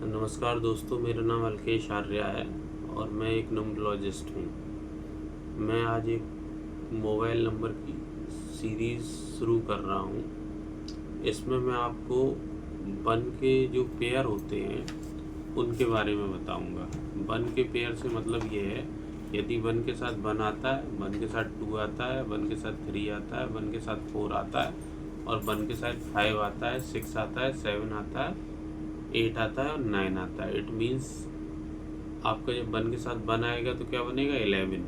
नमस्कार दोस्तों, मेरा नाम अल्केश आर्या है और मैं एक न्यूमरोलॉजिस्ट हूँ। मैं आज एक मोबाइल नंबर की सीरीज़ शुरू कर रहा हूँ। इसमें मैं आपको वन के जो पेयर होते हैं उनके बारे में बताऊँगा। वन के पेयर से मतलब ये है, यदि वन के साथ वन आता है, वन के साथ टू आता है, वन के साथ थ्री आता है, वन के साथ फोर आता है और वन के साथ फाइव आता है, सिक्स आता है, सेवन आता है, 8 आता है और 9 आता है। इट मीन्स आपका जब वन के साथ वन आएगा तो क्या बनेगा 11,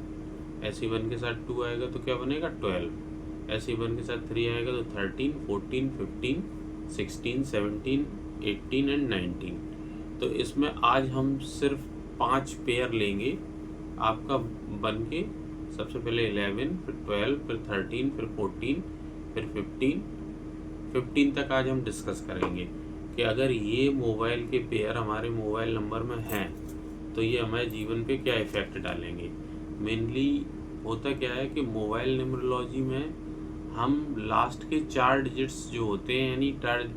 ऐसे वन के साथ टू आएगा तो क्या बनेगा 12, ऐसे वन के साथ थ्री आएगा तो 13, 14, 15, 16, 17, 18 एंड 19। तो इसमें आज हम सिर्फ 5 पेयर लेंगे आपका वन के। सबसे पहले 11, फिर 12, फिर 13, फिर 14, फिर 15 तक आज हम डिस्कस करेंगे कि अगर ये मोबाइल के पेयर हमारे मोबाइल नंबर में हैं तो ये हमारे जीवन पे क्या इफ़ेक्ट डालेंगे। मेनली होता क्या है कि मोबाइल न्यूमरोलॉजी में हम लास्ट के 4 डिजिट्स जो होते हैं, यानी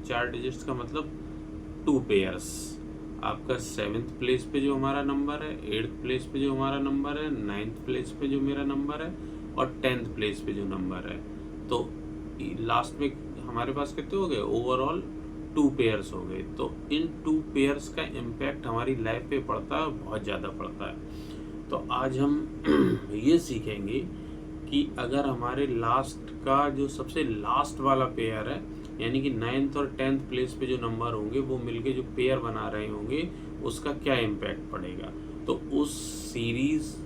4 डिजिट्स का मतलब 2 पेयर्स, आपका 7th प्लेस पे जो हमारा नंबर है, 8th प्लेस पे जो हमारा नंबर है, 9th प्लेस पे जो मेरा नंबर है और 10th प्लेस पे जो नंबर है, तो लास्ट में हमारे पास कितने हो गए, ओवरऑल 2 पेयर्स हो गए। तो इन 2 पेयर्स का इम्पैक्ट हमारी लाइफ पे पड़ता है, बहुत ज़्यादा पड़ता है। तो आज हम ये सीखेंगे कि अगर हमारे लास्ट का जो सबसे लास्ट वाला पेयर है, यानी कि 9th और 10th प्लेस पे जो नंबर होंगे वो मिलके जो पेयर बना रहे होंगे, उसका क्या इम्पैक्ट पड़ेगा। तो उस सीरीज़,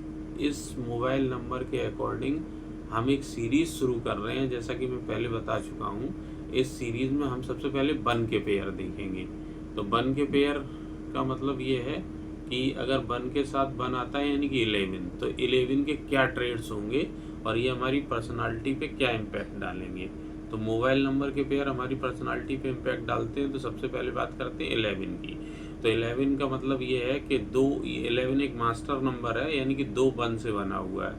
इस मोबाइल नंबर के अकॉर्डिंग हम एक सीरीज़ शुरू कर रहे हैं। जैसा कि मैं पहले बता चुका हूँ, इस सीरीज़ में हम सबसे पहले वन के पेयर देखेंगे। तो वन के पेयर का मतलब ये है कि अगर वन के साथ वन आता है यानी कि 11, तो 11 के क्या ट्रेड्स होंगे और ये हमारी पर्सनालिटी पे क्या इम्पैक्ट डालेंगे। तो मोबाइल नंबर के पेयर हमारी पर्सनालिटी पे इम्पैक्ट डालते हैं। तो सबसे पहले बात करते हैं 11 की। तो 11 का मतलब ये है कि 11 एक मास्टर नंबर है, यानी कि 2 वन से बना हुआ है।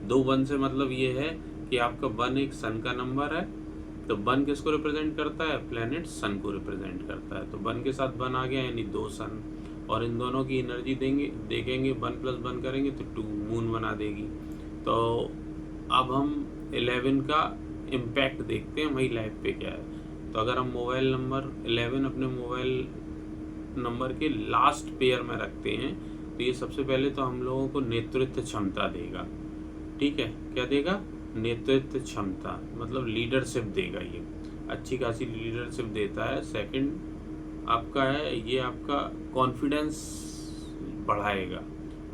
2 वन से मतलब ये है कि आपका वन एक सन का नंबर है। तो वन किसको रिप्रेजेंट करता है, प्लैनेट सन को रिप्रेजेंट करता है। तो वन के साथ वन आ गया यानी 2 सन, और इन दोनों की एनर्जी देखेंगे, 1 + 1 करेंगे तो 2 मून बना देगी। तो अब हम 11 का इम्पैक्ट देखते हैं हमारी लाइफ पे क्या है। तो अगर हम मोबाइल नंबर 11 अपने मोबाइल नंबर के लास्ट पेयर में रखते हैं तो ये सबसे पहले तो हम लोगों को नेतृत्व क्षमता देगा। ठीक है, क्या देगा, नेतृत्व क्षमता, मतलब लीडरशिप देगा। ये अच्छी खासी लीडरशिप देता है। सेकंड आपका है, ये आपका कॉन्फिडेंस बढ़ाएगा।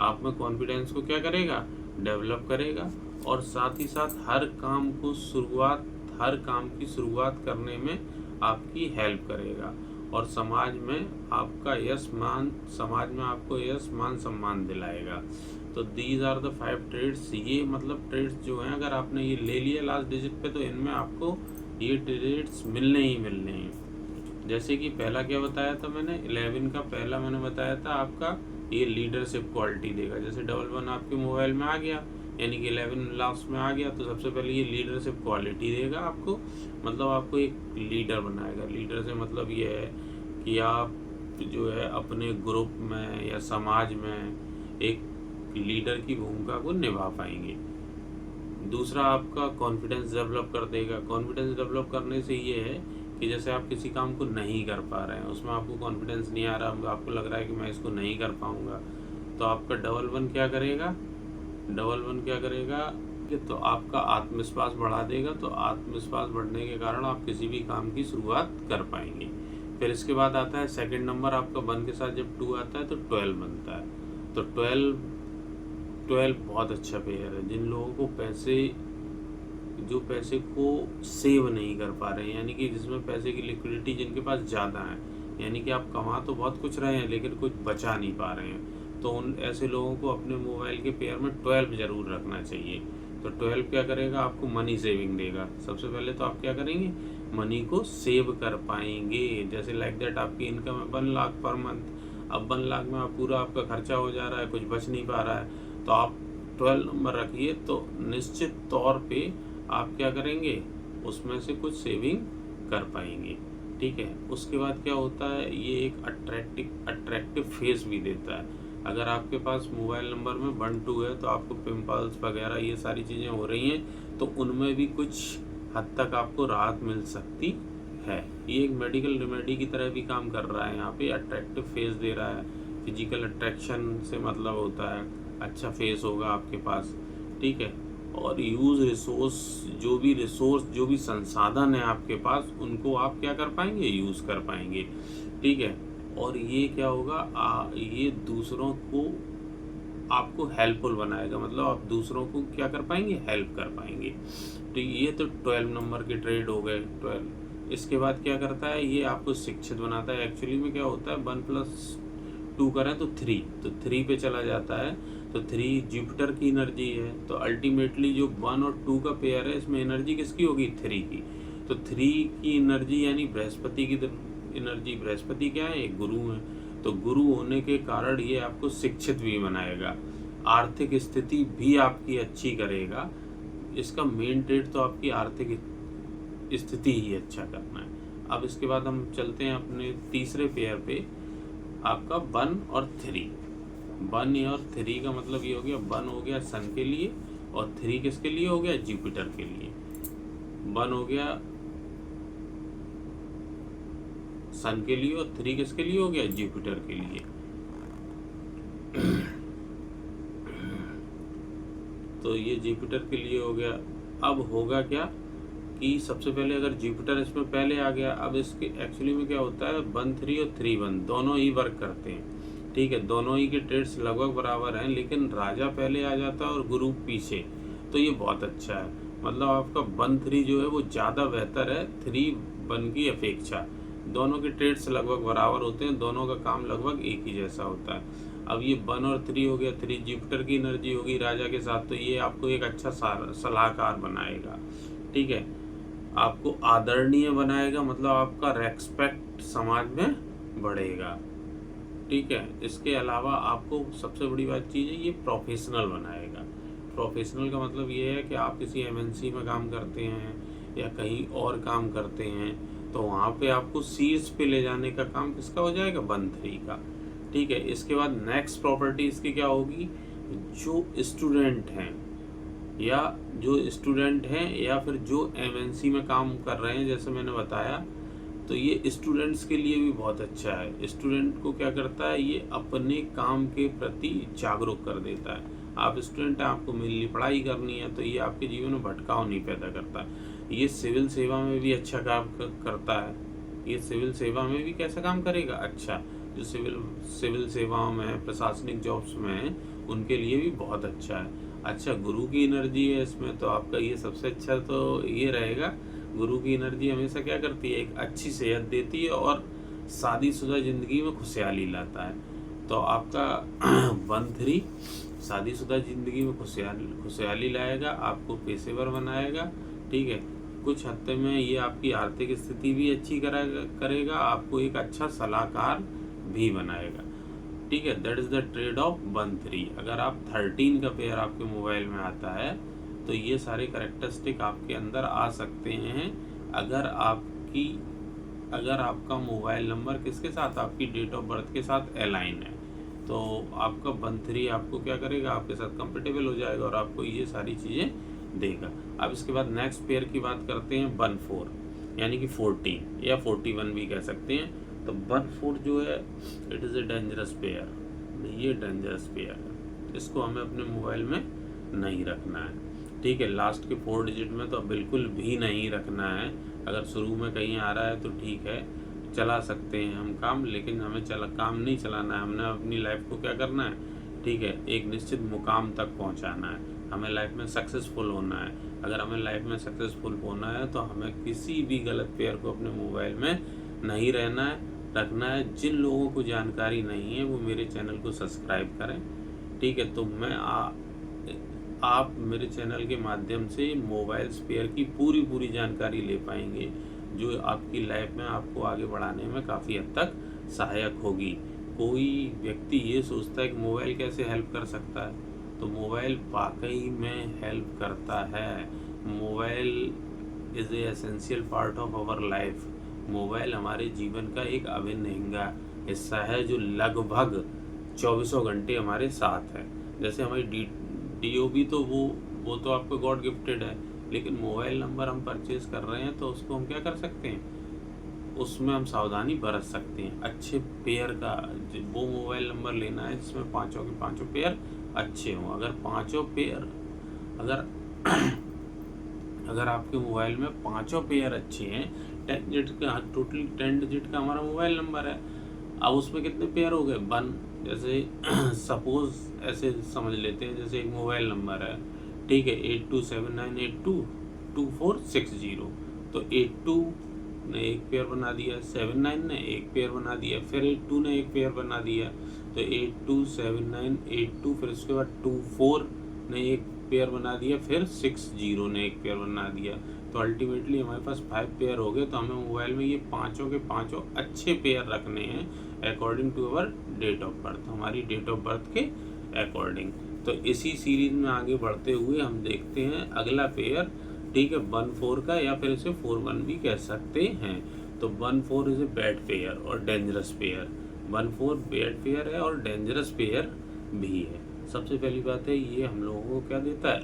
आप में कॉन्फिडेंस को क्या करेगा, डेवलप करेगा। और साथ ही साथ हर काम की शुरुआत करने में आपकी हेल्प करेगा। और समाज में आपको यश मान सम्मान दिलाएगा। तो दीज आर द 5 ट्रेड्स। ये मतलब ट्रेड्स जो हैं, अगर आपने ये ले लिया लास्ट डिजिट पे तो इनमें आपको ये ट्रेड्स मिलने ही मिलने हैं। जैसे कि पहला क्या बताया था मैंने, 11 का पहला मैंने बताया था आपका ये लीडरशिप क्वालिटी देगा। जैसे 11 आपके मोबाइल में आ गया यानी कि 11 लास्ट में आ गया, तो सबसे पहले ये लीडरशिप क्वालिटी देगा आपको, मतलब आपको एक लीडर बनाएगा। लीडर से मतलब ये है कि आप जो है अपने ग्रुप में या समाज में एक लीडर की भूमिका को निभा पाएंगे। दूसरा आपका कॉन्फिडेंस डेवलप कर देगा। कॉन्फिडेंस डेवलप करने से ये है कि जैसे आप किसी काम को नहीं कर पा रहे हैं, उसमें आपको कॉन्फिडेंस नहीं आ रहा, आपको लग रहा है कि मैं इसको नहीं कर पाऊंगा, तो आपका डबल वन क्या करेगा कि तो आपका आत्मविश्वास बढ़ा देगा। तो आत्मविश्वास बढ़ने के कारण आप किसी भी काम की शुरुआत कर पाएंगे। फिर इसके बाद आता है सेकंड नंबर आपका, वन के साथ जब 2 आता है तो 12 बनता है। तो 12 बहुत अच्छा पेयर है। जिन लोगों को पैसे को सेव नहीं कर पा रहे हैं, यानी कि जिसमें पैसे की लिक्विडिटी जिनके पास ज़्यादा है, यानी कि आप कमा तो बहुत कुछ रहे हैं लेकिन कुछ बचा नहीं पा रहे हैं, तो उन ऐसे लोगों को अपने मोबाइल के पेयर में 12 ज़रूर रखना चाहिए। तो 12 क्या करेगा, आपको मनी सेविंग देगा। सबसे पहले तो आप क्या करेंगे, मनी को सेव कर पाएंगे। जैसे लाइक दैट आपकी इनकम है 1 लाख पर मंथ, अब 1 लाख में आप पूरा आपका खर्चा हो जा रहा है, कुछ बच नहीं पा रहा है, तो आप 12 नंबर रखिए, तो निश्चित तौर पे आप क्या करेंगे, उसमें से कुछ सेविंग कर पाएंगे। ठीक है। उसके बाद क्या होता है, ये एक अट्रैक्टिव फेस भी देता है। अगर आपके पास मोबाइल नंबर में 1-2 है तो आपको पिंपल्स वगैरह ये सारी चीज़ें हो रही हैं, तो उनमें भी कुछ हद तक आपको राहत मिल सकती है। ये एक मेडिकल रेमेडी की तरह भी काम कर रहा है। यहाँ पे अट्रैक्टिव फेस दे रहा है। फिजिकल अट्रैक्शन से मतलब होता है अच्छा फेस होगा आपके पास, ठीक है। और यूज़ रिसोर्स जो भी संसाधन है आपके पास, उनको आप क्या कर पाएंगे, यूज़ कर पाएंगे, ठीक है। और ये क्या होगा, ये दूसरों को आपको हेल्पफुल बनाएगा, मतलब आप दूसरों को क्या कर पाएंगे, हेल्प कर पाएंगे। तो ये तो 12 नंबर के ट्रेड हो गए 12। इसके बाद क्या करता है, ये आपको शिक्षित बनाता है। एक्चुअली में क्या होता है, 1+2 करें तो 3, तो 3 पे चला जाता है। तो 3 जुपिटर की एनर्जी है, तो अल्टीमेटली जो 1 और 2 का पेयर है, इसमें एनर्जी किसकी होगी, 3 की। तो 3 की एनर्जी यानी बृहस्पति की एनर्जी। बृहस्पति क्या है, एक गुरु है। तो गुरु होने के कारण ये आपको शिक्षित भी बनाएगा, आर्थिक स्थिति भी आपकी अच्छी करेगा। इसका मेन ट्रेड तो आपकी आर्थिक स्थिति ही अच्छा करना है। अब इसके बाद हम चलते हैं अपने तीसरे पेयर पे, आपका 1 और 3। 1 और 3 का मतलब ये हो गया, 1 हो गया सन के लिए और 3 किसके लिए हो गया, जुपिटर के लिए। 1 हो गया सन के लिए और 3 किसके लिए हो गया, जुपिटर के लिए। तो ये जुपिटर के लिए हो गया। अब होगा क्या कि सबसे पहले अगर जुपिटर इसमें पहले आ गया, अब इसके एक्चुअली में क्या होता है, 1-3 और 3-1 दोनों ही वर्क करते हैं, ठीक है। दोनों ही के ट्रेड्स लगभग बराबर हैं, लेकिन राजा पहले आ जाता है और गुरु पीछे, तो ये बहुत अच्छा है। मतलब आपका 1-3 जो है वो ज़्यादा बेहतर है 3-1 की अपेक्षा। दोनों के ट्रेड्स लगभग बराबर होते हैं, दोनों का काम लगभग एक ही जैसा होता है। अब ये 1 और 3 हो गया, 3 जुपिटर की एनर्जी होगी राजा के साथ, तो ये आपको एक अच्छा सलाहकार बनाएगा, ठीक है। आपको आदरणीय बनाएगा, मतलब आपका रेस्पेक्ट समाज में बढ़ेगा, ठीक है। इसके अलावा आपको सबसे बड़ी बात चीज़ है, ये प्रोफेशनल बनाएगा। प्रोफेशनल का मतलब ये है कि आप किसी एमएनसी में काम करते हैं या कहीं और काम करते हैं, तो वहाँ पे आपको शीर्ष पे ले जाने का काम किसका हो जाएगा, 1-3 का, ठीक है। इसके बाद नेक्स्ट प्रॉपर्टी इसकी क्या होगी, जो स्टूडेंट हैं या फिर जो एमएनसी में काम कर रहे हैं, जैसे मैंने बताया, तो ये स्टूडेंट्स के लिए भी बहुत अच्छा है। स्टूडेंट को क्या करता है, ये अपने काम के प्रति जागरूक कर देता है। आप स्टूडेंट हैं, आपको मिली पढ़ाई करनी है, तो ये आपके जीवन में भटकाव नहीं पैदा करता। ये सिविल सेवा में भी अच्छा काम करता है। ये सिविल सेवा में भी कैसा काम करेगा, अच्छा। जो सिविल सेवाओं में, प्रशासनिक जॉब्स में हैं, उनके लिए भी बहुत अच्छा है। अच्छा, गुरु की एनर्जी है इसमें, तो आपका ये सबसे अच्छा तो ये रहेगा। गुरु की एनर्जी हमेशा क्या करती है, एक अच्छी सेहत देती है और शादीशुदा ज़िंदगी में खुशहाली लाता है। तो आपका 1-3 शादीशुदा ज़िंदगी में खुशहाली लाएगा, आपको पेशेवर बनाएगा, ठीक है। कुछ हद में ये आपकी आर्थिक स्थिति भी अच्छी करेगा, आपको एक अच्छा सलाहकार भी बनाएगा, ठीक है। That is the trade off 1-3। अगर आप 13 का पेयर आपके मोबाइल में आता है, तो ये सारे करैक्टरिस्टिक आपके अंदर आ सकते हैं, अगर आपका मोबाइल नंबर किसके साथ, आपकी डेट ऑफ बर्थ के साथ अलाइन है, तो आपका 1-3 आपको क्या करेगा, आपके साथ कंफर्टेबल हो जाएगा और आपको ये सारी चीज़ें देगा। अब इसके बाद नेक्स्ट पेयर की बात करते हैं, 1-4 यानी कि 14 या 41 भी कह सकते हैं। तो 1-4 जो है, it is a dangerous pair. ये डेंजरस पेयर है, इसको हमें अपने मोबाइल में नहीं रखना है, ठीक है। लास्ट के 4 डिजिट में तो बिल्कुल भी नहीं रखना है। अगर शुरू में कहीं आ रहा है तो ठीक है, चला सकते हैं हम काम, लेकिन हमें काम नहीं चलाना है। हमने अपनी लाइफ को क्या करना है, ठीक है, एक निश्चित मुकाम तक पहुंचाना है। हमें लाइफ में सक्सेसफुल होना है। अगर हमें लाइफ में सक्सेसफुल होना है तो हमें किसी भी गलत पेयर को अपने मोबाइल में नहीं रखना है। जिन लोगों को जानकारी नहीं है वो मेरे चैनल को सब्सक्राइब करें, ठीक है। तो आप मेरे चैनल के माध्यम से मोबाइल स्पेयर की पूरी जानकारी ले पाएंगे, जो आपकी लाइफ में आपको आगे बढ़ाने में काफ़ी हद तक सहायक होगी। कोई व्यक्ति ये सोचता है कि मोबाइल कैसे हेल्प कर सकता है, तो मोबाइल वाकई में हेल्प करता है। Mobile is a essential part of our life. Mobile हमारे जीवन का एक अभिन्न हिस्सा है जो लगभग चौबीसों घंटे हमारे साथ है। जैसे हमारी DOB तो वो तो आपको गॉड गिफ्टेड है, लेकिन मोबाइल नंबर हम परचेज कर रहे हैं तो उसको हम क्या कर सकते हैं, उसमें हम सावधानी बरत सकते हैं। अच्छे पेयर का वो मोबाइल नंबर लेना है जिसमें पाँचों के पाँचों पेयर अच्छे हों। अगर पाँचों पेयर अगर अगर आपके मोबाइल में पाँचों पेयर अच्छे हैं, 10 डिजिट का, टोटल 10 डिजिट का हमारा मोबाइल नंबर है। अब उसमें कितने पेयर हो गए, 1। जैसे सपोज ऐसे समझ लेते हैं, जैसे एक मोबाइल नंबर है, ठीक है, 8279822460। तो 82 ने एक पेयर बना दिया, 79 ने एक पेयर बना दिया, फिर 82 ने एक पेयर बना दिया, तो 827982, फिर उसके बाद 24 ने एक पेयर बना दिया, फिर 60 ने एक पेयर बना दिया। तो अल्टीमेटली हमारे पास 5 पेयर हो गए। तो हमें मोबाइल में ये पाँचों के पाँचों अच्छे पेयर रखने हैं according to our date of birth, हमारी डेट ऑफ बर्थ के अकॉर्डिंग। तो इसी सीरीज में आगे बढ़ते हुए हम देखते हैं अगला पेयर, ठीक है, 1-4 का, या फिर इसे 4-1 भी कह सकते हैं। तो 1-4 इज ए बैड पेयर और डेंजरस पेयर। 1-4 बैड पेयर है और डेंजरस पेयर भी है। सबसे पहली बात है, ये हम लोगों को क्या देता है,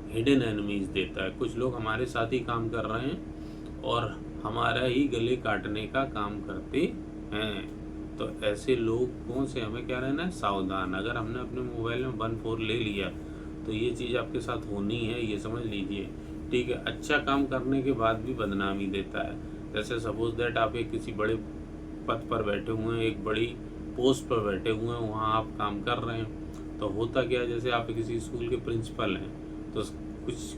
हिडन एनिमीज देता है। कुछ लोग हमारे साथ ही काम कर रहे हैं और हमारा ही गले काटने का काम करते हैं। तो ऐसे लोगों से हमें क्या रहना है, सावधान। अगर हमने अपने मोबाइल में 1-4 ले लिया तो ये चीज़ आपके साथ होनी है, ये समझ लीजिए, ठीक है। अच्छा काम करने के बाद भी बदनामी देता है। जैसे सपोज दैट आप एक किसी बड़े पद पर बैठे हुए हैं, एक बड़ी पोस्ट पर बैठे हुए हैं, वहाँ आप काम कर रहे हैं, तो होता क्या है, जैसे आप किसी स्कूल के प्रिंसिपल हैं, तो कुछ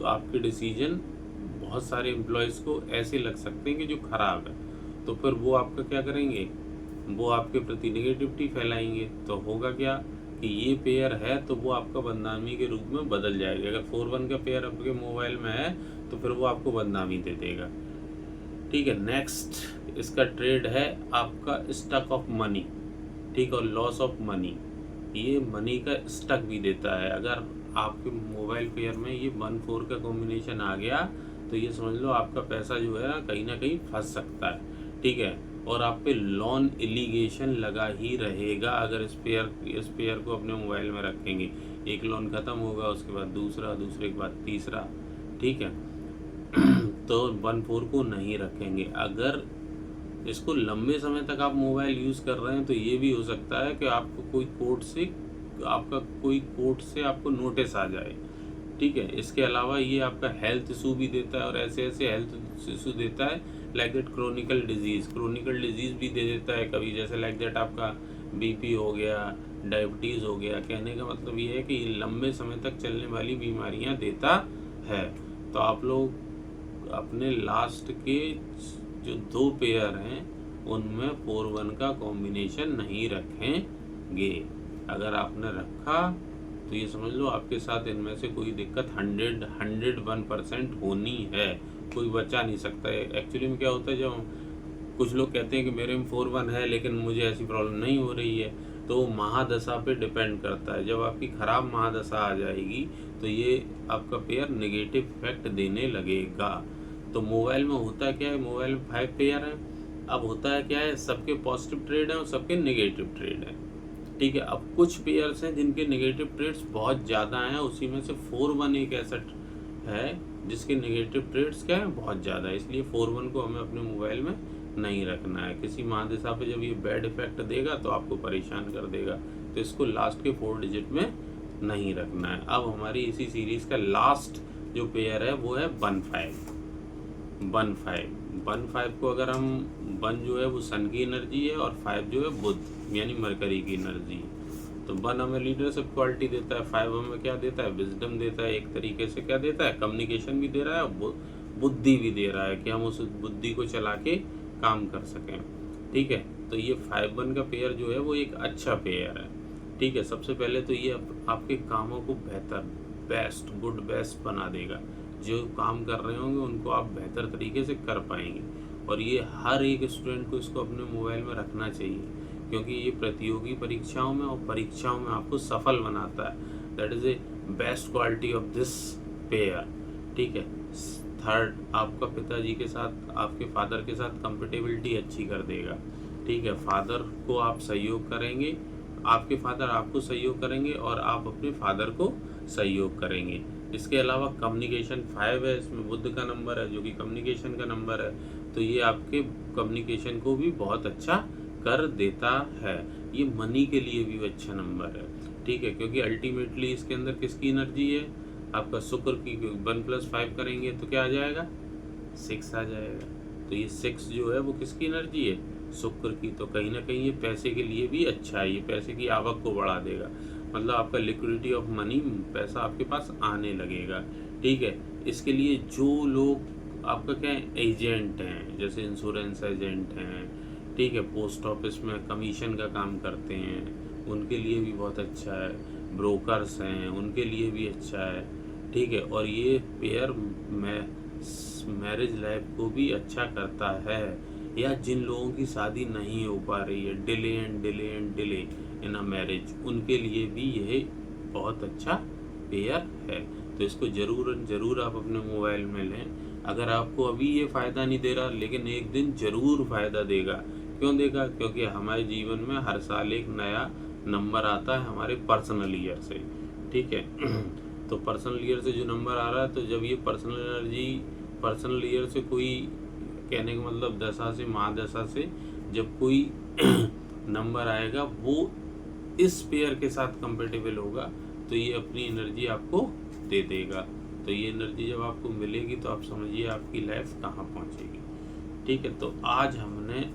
आपके डिसीजन बहुत सारे एम्प्लॉयज़ को ऐसे लग सकते हैं कि जो ख़राब है, तो फिर वो आपका क्या करेंगे, वो आपके प्रति नेगेटिविटी फैलाएंगे। तो होगा क्या कि ये पेयर है तो वो आपका बदनामी के रूप में बदल जाएगा। अगर 4-1 का पेयर आपके मोबाइल में है तो फिर वो आपको बदनामी दे देगा, ठीक है। नेक्स्ट इसका ट्रेड है आपका स्टक ऑफ मनी, ठीक, और लॉस ऑफ मनी। ये मनी का स्टक भी देता है। अगर आपके मोबाइल पेयर में ये 1-4 का कॉम्बिनेशन आ गया तो ये समझ लो आपका पैसा जो है ना कहीं फंस सकता है, ठीक है। और आप पे लोन एलिगेशन लगा ही रहेगा अगर इस पेयर को अपने मोबाइल में रखेंगे। एक लोन ख़त्म होगा, उसके बाद दूसरा, दूसरे के बाद तीसरा, ठीक है। तो 1-4 को नहीं रखेंगे। अगर इसको लंबे समय तक आप मोबाइल यूज़ कर रहे हैं तो ये भी हो सकता है कि आपको कोई कोर्ट से आपको नोटिस आ जाए, ठीक है। इसके अलावा ये आपका हेल्थ इशू भी देता है, और ऐसे हेल्थ इशू देता है लाइक दैट क्रोनिकल डिजीज़ भी दे देता है कभी, जैसे लाइक दैट आपका BP हो गया, डायबिटीज़ हो गया। कहने का मतलब ये है कि ये लंबे समय तक चलने वाली बीमारियां देता है। तो आप लोग अपने लास्ट के जो 2 पेयर हैं उनमें 4-1 का कॉम्बिनेशन नहीं रखेंगे। अगर आपने रखा तो ये समझ लो आपके साथ इनमें से कोई दिक्कत 101% होनी है, कोई बचा नहीं सकता है। एक्चुअली में क्या होता है, जब कुछ लोग कहते हैं कि मेरे में 4-1 है लेकिन मुझे ऐसी प्रॉब्लम नहीं हो रही है, तो महादशा पे डिपेंड करता है। जब आपकी ख़राब महादशा आ जाएगी तो ये आपका पेयर नेगेटिव इफेक्ट देने लगेगा। तो मोबाइल में होता क्या है, मोबाइल में 5 पेयर हैं। अब होता है क्या है, सबके पॉजिटिव ट्रेड हैं और सबके नेगेटिव ट्रेड हैं, ठीक है। अब कुछ पेयर्स हैं जिनके नेगेटिव ट्रेड्स बहुत ज़्यादा हैं, उसी में से 4-1 एक ऐसा है जिसके नेगेटिव ट्रेड्स क्या है, बहुत ज़्यादा है। इसलिए 4-1 को हमें अपने मोबाइल में नहीं रखना है। किसी महादशा पे जब ये बैड इफेक्ट देगा तो आपको परेशान कर देगा, तो इसको लास्ट के 4 डिजिट में नहीं रखना है। अब हमारी इसी सीरीज़ का लास्ट जो पेयर है वो है 1-5 को अगर हम 1 जो है वो सन की एनर्जी है और 5 जो है बुध यानी मरकरी की एनर्जी है। तो 1 हमें लीडरशिप क्वालिटी देता है, 5 हमें क्या देता है, विजडम देता है। एक तरीके से क्या देता है, कम्युनिकेशन भी दे रहा है और बुद्धि भी दे रहा है कि हम उस बुद्धि को चला के काम कर सकें, ठीक है। तो ये 5-1 का पेयर जो है वो एक अच्छा पेयर है, ठीक है। सबसे पहले तो ये आपके कामों को बेहतर गुड बेस्ट बना देगा। जो काम कर रहे होंगे उनको आप बेहतर तरीके से कर पाएंगे, और ये हर एक स्टूडेंट को इसको अपने मोबाइल में रखना चाहिए, क्योंकि ये प्रतियोगी परीक्षाओं में और परीक्षाओं में आपको सफल बनाता है। That is a best quality of this pair, ठीक है। थर्ड, आपका पिताजी के साथ, आपके फादर के साथ कंपेटेबिलिटी अच्छी कर देगा। ठीक है, फादर को आप सहयोग करेंगे, आपके फादर आपको सहयोग करेंगे और आप अपने फादर को सहयोग करेंगे। इसके अलावा कम्युनिकेशन 5 है, इसमें बुध का नंबर है जो कि कम्युनिकेशन का नंबर है, तो ये आपके कम्युनिकेशन को भी बहुत अच्छा कर देता है। ये मनी के लिए भी अच्छा नंबर है। ठीक है, क्योंकि अल्टीमेटली इसके अंदर किसकी एनर्जी है, आपका शुक्र की। 1+5 करेंगे तो क्या आ जाएगा, 6 आ जाएगा। तो ये 6 जो है वो किसकी एनर्जी है, शुक्र की। तो कहीं ना कहीं ये पैसे के लिए भी अच्छा है, ये पैसे की आवक को बढ़ा देगा, मतलब आपका लिक्विडिटी ऑफ मनी, पैसा आपके पास आने लगेगा। ठीक है, इसके लिए जो लोग आपका क्या है, एजेंट हैं, जैसे इंश्योरेंस एजेंट हैं, ठीक है, पोस्ट ऑफिस में कमीशन का काम करते हैं, उनके लिए भी बहुत अच्छा है। ब्रोकर्स हैं, उनके लिए भी अच्छा है। ठीक है, और ये पेयर मैरिज लाइफ को भी अच्छा करता है। या जिन लोगों की शादी नहीं हो पा रही है, delay and delay in a marriage, उनके लिए भी यह बहुत अच्छा पेयर है। तो इसको ज़रूर आप अपने मोबाइल में लें। अगर आपको अभी ये फ़ायदा नहीं दे रहा, लेकिन एक दिन ज़रूर फ़ायदा देगा। क्यों देगा, क्योंकि हमारे जीवन में हर साल एक नया नंबर आता है हमारे पर्सनल ईयर से। ठीक है तो पर्सनल ईयर से जो नंबर आ रहा है, तो जब ये पर्सनल एनर्जी पर्सनल ईयर से कोई, कहने का मतलब दशा से, महादशा से जब कोई नंबर आएगा वो इस पेयर के साथ कंपेटेबल होगा, तो ये अपनी एनर्जी आपको दे देगा। तो ये एनर्जी जब आपको मिलेगी तो आप समझिए आपकी लाइफ कहाँ पहुँचेगी। ठीक है, तो आज हमने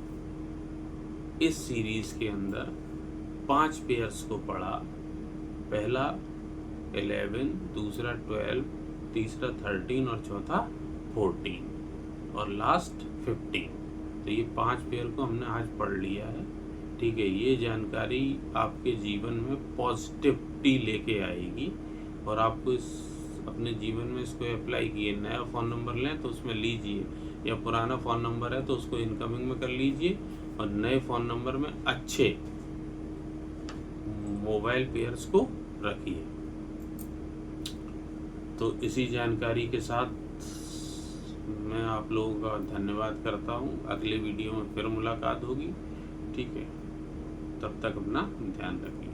इस सीरीज के अंदर 5 पेयर्स को पढ़ा। पहला 11, दूसरा 12, तीसरा 13 और चौथा 14 और लास्ट 15। तो ये 5 पेयर को हमने आज पढ़ लिया है। ठीक है, ये जानकारी आपके जीवन में पॉजिटिविटी लेके आएगी और आपको इस अपने जीवन में इसको अप्लाई किए। नया फ़ोन नंबर लें तो उसमें लीजिए, या पुराना फ़ोन नंबर है तो उसको इनकमिंग में कर लीजिए, और नए फ़ोन नंबर में अच्छे मोबाइल पेयर्स को रखिए। तो इसी जानकारी के साथ मैं आप लोगों का धन्यवाद करता हूँ। अगले वीडियो में फिर मुलाकात होगी। ठीक है, तब तक अपना ध्यान रखिए।